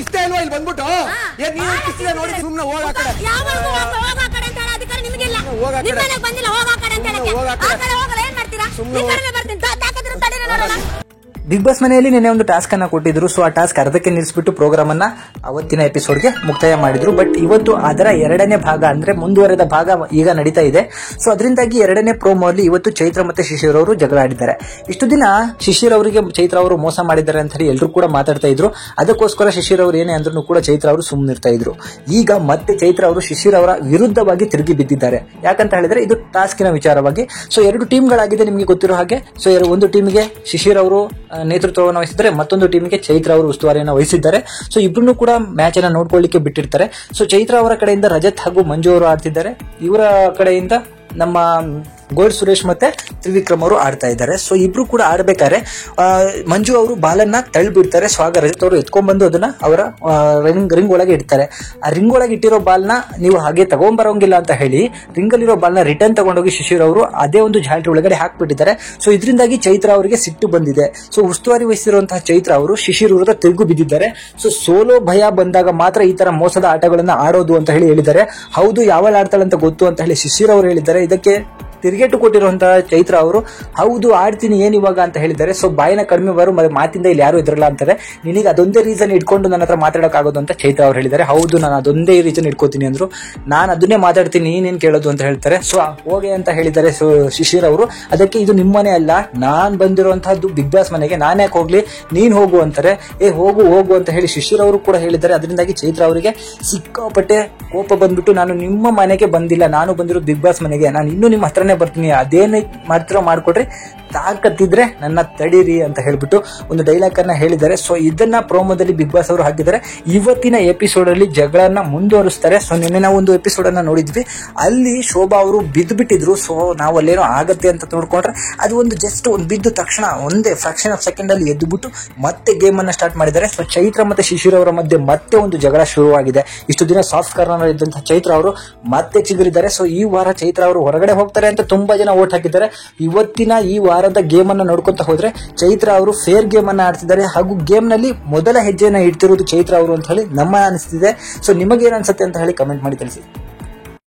ಇಷ್ಟ ಇಲ್ವಾ ಇಲ್ಲಿ ಬಂದ್ಬಿಟ್ಟು ಏನ್ ನೀನ್ ಕಿಸ್ತಿದೆ ನೋಡಿ ಸುಮ್ಮನೆ ಹೋಗ ಆ ಕಡೆ ಹೋಗ ಆ ಕಡೆ ಅಂತ ಹೇಳಿ ಅಧಿಕಾರ ನಿಮಗಿಲ್ಲ ನಿಮ್ಮ ಮನೆಗೆ ಬಂದಿಲ್ಲ ಹೋಗ ಆ ಕಡೆ ಅಂತ ಹೇಳಕ್ಕೆ ಆ ಕಡೆ ಹೋಗಲ್ಲ ಏನ್ ಮಾಡ್ತೀರಾ ಈ ಕಡೆ ಬರ್ತೀನಿ ತಾಕತ್ತಿರೋ ತಡೀರಿ ನೋಡೋಣ ಬಿಗ್ ಬಾಸ್ ಮನೆಯಲ್ಲಿ ನಿನ್ನೆ ಒಂದು ಟಾಸ್ಕ್ ಅನ್ನ ಕೊಟ್ಟಿದ್ರು. ಸೊ ಆ ಟಾಸ್ಕ್ ಅರ್ಧಕ್ಕೆ ನಿಲ್ಲಿಸ್ಬಿಟ್ಟು ಪ್ರೋಗ್ರಾಮ್ ಅನ್ನ ಅವತ್ತಿನ ಎಪಿಸೋಡ್ಗೆ ಮುಕ್ತಾಯ ಮಾಡಿದ್ರು. ಬಟ್ ಇವತ್ತು ಅದರ ಎರಡನೇ ಭಾಗ ಅಂದ್ರೆ ಮುಂದುವರೆದ ಭಾಗ ಈಗ ನಡೀತಾ ಇದೆ. ಸೊ ಅದರಿಂದಾಗಿ ಎರಡನೇ ಪ್ರೋಮೋ ಅಲ್ಲಿ ಇವತ್ತು ಚೈತ್ರ ಮತ್ತೆ ಶಿಶಿರ್ ಅವರು ಜಗಳ ಆಡಿದ್ದಾರೆ. ಇಷ್ಟು ದಿನ ಶಿಶಿರ್ ಅವರಿಗೆ ಚೈತ್ರ ಅವರು ಮೋಸ ಮಾಡಿದ್ದಾರೆ ಅಂತ ಹೇಳಿ ಎಲ್ಲರೂ ಕೂಡ ಮಾತಾಡ್ತಾ ಇದ್ರು. ಅದಕ್ಕೋಸ್ಕರ ಶಿಶಿರ್ ಅವರು ಏನೇ ಅಂದ್ರೂ ಕೂಡ ಚೈತ್ರ ಅವರು ಸುಮ್ಮನಿರ್ತಾ ಇದ್ರು. ಈಗ ಮತ್ತೆ ಚೈತ್ರ ಅವರು ಶಿಶಿರ್ ಅವರ ವಿರುದ್ಧವಾಗಿ ತಿರುಗಿ ಬಿದ್ದಿದ್ದಾರೆ. ಯಾಕಂತ ಹೇಳಿದ್ರೆ ಇದು ಟಾಸ್ಕಿನ ವಿಚಾರವಾಗಿ. ಸೊ ಎರಡು ಟೀಮ್ಗಳಾಗಿದೆ ನಿಮಗೆ ಗೊತ್ತಿರೋ ಹಾಗೆ. ಸೊ ಒಂದು ಟೀಮಿಗೆ ಶಿಶಿರ್ ಅವರು ನೇತೃತ್ವವನ್ನು ವಹಿಸಿದ್ದಾರೆ, ಮತ್ತೊಂದು ಟೀಮಿಗೆ ಚೈತ್ರ ಅವರು ಉಸ್ತುವಾರಿಯನ್ನು ವಹಿಸಿದ್ದಾರೆ. ಸೊ ಇಬ್ರು ಕೂಡ ಮ್ಯಾಚ್ ಅನ್ನ ನೋಡ್ಕೊಳ್ಳಿಕ್ಕೆ ಬಿಟ್ಟಿರ್ತಾರೆ. ಸೊ ಚೈತ್ರ ಅವರ ಕಡೆಯಿಂದ ರಜತ್ ಹಾಗೂ ಮಂಜು ಅವರು ಆಡ್ತಿದ್ದಾರೆ. ಇವರ ಕಡೆಯಿಂದ ನಮ್ಮ ಗೋಲ್ಡ್ ಸುರೇಶ್ ಮತ್ತೆ ತ್ರಿವಿಕ್ರಮ್ ಅವರು ಆಡ್ತಾ ಇದ್ದಾರೆ. ಸೊ ಇಬ್ರು ಕೂಡ ಆಡ್ಬೇಕಾದ್ರೆ ಮಂಜು ಅವರು ಬಾಲನ್ನ ತಳ್ಳಿಬಿಡ್ತಾರೆ. ಸೊ ಆಗ ರಜತ್ ಅವರು ಎತ್ಕೊಂಡ್ಬಂದು ಅದನ್ನ ಅವರ ರಿಂಗ್ ಒಳಗೆ ಇಡ್ತಾರೆ. ಆ ರಿಂಗ್ ಒಳಗೆ ಇಟ್ಟಿರೋ ಬಾಲ್ನ ನೀವು ಹಾಗೆ ತಗೊಂಡ್ಬರೋಂಗಿಲ್ಲ ಅಂತ ಹೇಳಿ ರಿಂಗ್ ಅಲ್ಲಿರೋ ಬಾಲ್ನ ರಿಟರ್ನ್ ತಗೊಂಡೋಗಿ ಶಿಶಿರ್ ಅವರು ಅದೇ ಒಂದು ಜಾಲ್ರಿ ಒಳಗಡೆ ಹಾಕ್ಬಿಟ್ಟಿದ್ದಾರೆ. ಸೊ ಇದರಿಂದಾಗಿ ಚೈತ್ರ ಅವರಿಗೆ ಸಿಟ್ಟು ಬಂದಿದೆ. ಸೊ ಉಸ್ತುವಾರಿ ವಹಿಸಿರುವಂತಹ ಚೈತ್ರ ಅವರು ಶಿಶಿರ್ ವಿರುದ್ಧ ತಿರುಗು ಬಿದ್ದಿದ್ದಾರೆ. ಸೊ ಸೋಲೋ ಭಯ ಬಂದಾಗ ಮಾತ್ರ ಈ ತರ ಮೋಸದ ಆಟಗಳನ್ನ ಆಡೋದು ಅಂತ ಹೇಳಿ ಹೇಳಿದ್ದಾರೆ. ಹೌದು, ಯಾವಾಗ ಆಡ್ತಾಳೆ ಅಂತ ಗೊತ್ತು ಅಂತ ಹೇಳಿ ಶಿಶಿರ್ ಅವರು ಹೇಳಿದ್ದಾರೆ. ಇದಕ್ಕೆ ತಿರುಗೇಟು ಕೊಟ್ಟಿರುವಂತಹ ಚೈತ್ರ ಅವರು ಹೌದು ಆಡ್ತೀನಿ ಏನಿವಾಗ ಅಂತ ಹೇಳಿದ್ದಾರೆ. ಸೊ ಬಾಯಿನ ಕಡಿಮೆ ಬರೋ ಮಾತಿಂದ ಇಲ್ಲಿ ಯಾರು ಇದ್ರಲ್ಲ ಅಂತಾರೆ. ನಿನಗೆ ಅದೊಂದೇ ರೀಸನ್ ಇಟ್ಕೊಂಡು ನನ್ನ ಹತ್ರ ಮಾತಾಡೋಕ್ಕಾಗೋದು ಅಂತ ಚೈತ್ರ ಅವರು ಹೇಳಿದ್ದಾರೆ. ಹೌದು, ನಾನು ಅದೊಂದೇ ರೀಸನ್ ಇಟ್ಕೋತೀನಿ ಅಂದ್ರು. ನಾನು ಅದನ್ನೇ ಮಾತಾಡ್ತೀನಿ, ನೀನೇನ್ ಕೇಳೋದು ಅಂತ ಹೇಳ್ತಾರೆ. ಸೊ ಹೋಗಿ ಅಂತ ಹೇಳಿದ್ದಾರೆ ಸೊ ಶಿಶಿರ್ ಅವರು. ಅದಕ್ಕೆ ಇದು ನಿಮ್ಮನೆ ಅಲ್ಲ, ನಾನ್ ಬಂದಿರುವಂತಹದ್ದು ಬಿಗ್ ಬಾಸ್ ಮನೆಗೆ, ನಾನು ಯಾಕೆ ಹೋಗ್ಲಿ, ನೀನ್ ಹೋಗು ಅಂತಾರೆ. ಹೋಗು ಹೋಗು ಅಂತ ಹೇಳಿ ಶಿಶಿರ್ ಅವರು ಕೂಡ ಹೇಳಿದ್ದಾರೆ. ಅದರಿಂದಾಗಿ ಚೈತ್ರ ಅವರಿಗೆ ಸಿಕ್ಕಾಪಟ್ಟೆ ಕೋಪ ಬಂದ್ಬಿಟ್ಟು ನಾನು ನಿಮ್ಮ ಮನೆಗೆ ಬಂದಿಲ್ಲ, ನಾನು ಬಂದಿರೋದು ಬಿಗ್ ಬಾಸ್ ಮನೆಗೆ, ನಾನು ಇನ್ನೂ ನಿಮ್ಮ ಹತ್ರನೇ ಬರ್ತೀನಿ, ಅದೇನೇ ಮಾಡ್ತಿರೋ ಮಾಡ್ಕೊಡ್ರಿ, ತಾಕತ್ತಿದ್ರೆ ನನ್ನ ತಡೀರಿ ಅಂತ ಹೇಳ್ಬಿಟ್ಟು ಒಂದು ಡೈಲಾಗ್ ಅನ್ನ ಹೇಳಿದ್ದಾರೆ. ಸೊ ಇದನ್ನ ಪ್ರೋಮೋದಲ್ಲಿ ಬಿಗ್ ಬಾಸ್ ಅವರು ಹಾಕಿದ್ದಾರೆ. ಇವತ್ತಿನ ಎಪಿಸೋಡ್ ಅಲ್ಲಿ ಜಗಳನ್ನ ಮುಂದುವರಿಸ್ತಾರೆ. ಸೊ ನಿನ್ನೆ ನಾವು ಒಂದು ಎಪಿಸೋಡ್ ಅನ್ನ ನೋಡಿದ್ವಿ, ಅಲ್ಲಿ ಶೋಭಾ ಅವರು ಬಿದ್ದು ಬಿಟ್ಟಿದ್ರು. ಸೊ ನಾವು ಅಲ್ಲೇನೋ ಆಗತ್ತೆ ಅಂತ ನೋಡ್ಕೊಂಡ್ರೆ ಅದು ಒಂದು ಜಸ್ಟ್ ಒಂದು ಬಿದ್ದ ತಕ್ಷಣ ಒಂದೇ ಫ್ರಾಕ್ಷನ್ ಆಫ್ ಸೆಕೆಂಡ್ ಅಲ್ಲಿ ಎದ್ದುಬಿಟ್ಟು ಮತ್ತೆ ಗೇಮ್ ಅನ್ನ ಸ್ಟಾರ್ಟ್ ಮಾಡಿದ್ದಾರೆ. ಸೊ ಚೈತ್ರ ಮತ್ತೆ ಶಿಶಿರ್ ಅವರ ಮಧ್ಯೆ ಮತ್ತೆ ಒಂದು ಜಗಳ ಶುರುವಾಗಿದೆ. ಇಷ್ಟು ದಿನ ಸಾಫ್ಟ್ ಕಾರ್ನರ್ ಇದ್ದಂತಹ ಚೈತ್ರ ಅವರು ಮತ್ತೆ ಚಿಗುರಿದ್ದಾರೆ. ಸೊ ಈ ವಾರ ಚೈತ್ರ ಅವರು ಹೊರಗಡೆ ಹೋಗ್ತಾರೆ ಅಂತ ತುಂಬಾ ಜನ ಓಟ್ ಹಾಕಿದ್ದಾರೆ. ಇವತ್ತಿನ ಈ ವಾರದ ಗೇಮ್ ಅನ್ನ ನೋಡ್ಕೊಂತ ಹೋದ್ರೆ ಚೈತ್ರ ಅವರು ಫೇರ್ ಗೇಮ್ ಅನ್ನ ಆಡ್ತಿದ್ದಾರೆ ಹಾಗೂ ಗೇಮ್ ನಲ್ಲಿ ಮೊದಲ ಹೆಜ್ಜೆಯನ್ನ ಇಡ್ತಿರೋದು ಚೈತ್ರ ಅವರು ಅಂತ ಹೇಳಿ ನಮ್ಮ ಅನಿಸ್ತಿದೆ. ಸೊ ನಿಮಗೇನ್ ಅನ್ಸುತ್ತೆ ಅಂತ ಹೇಳಿ ಕಮೆಂಟ್ ಮಾಡಿ ತಿಳಿಸಿ.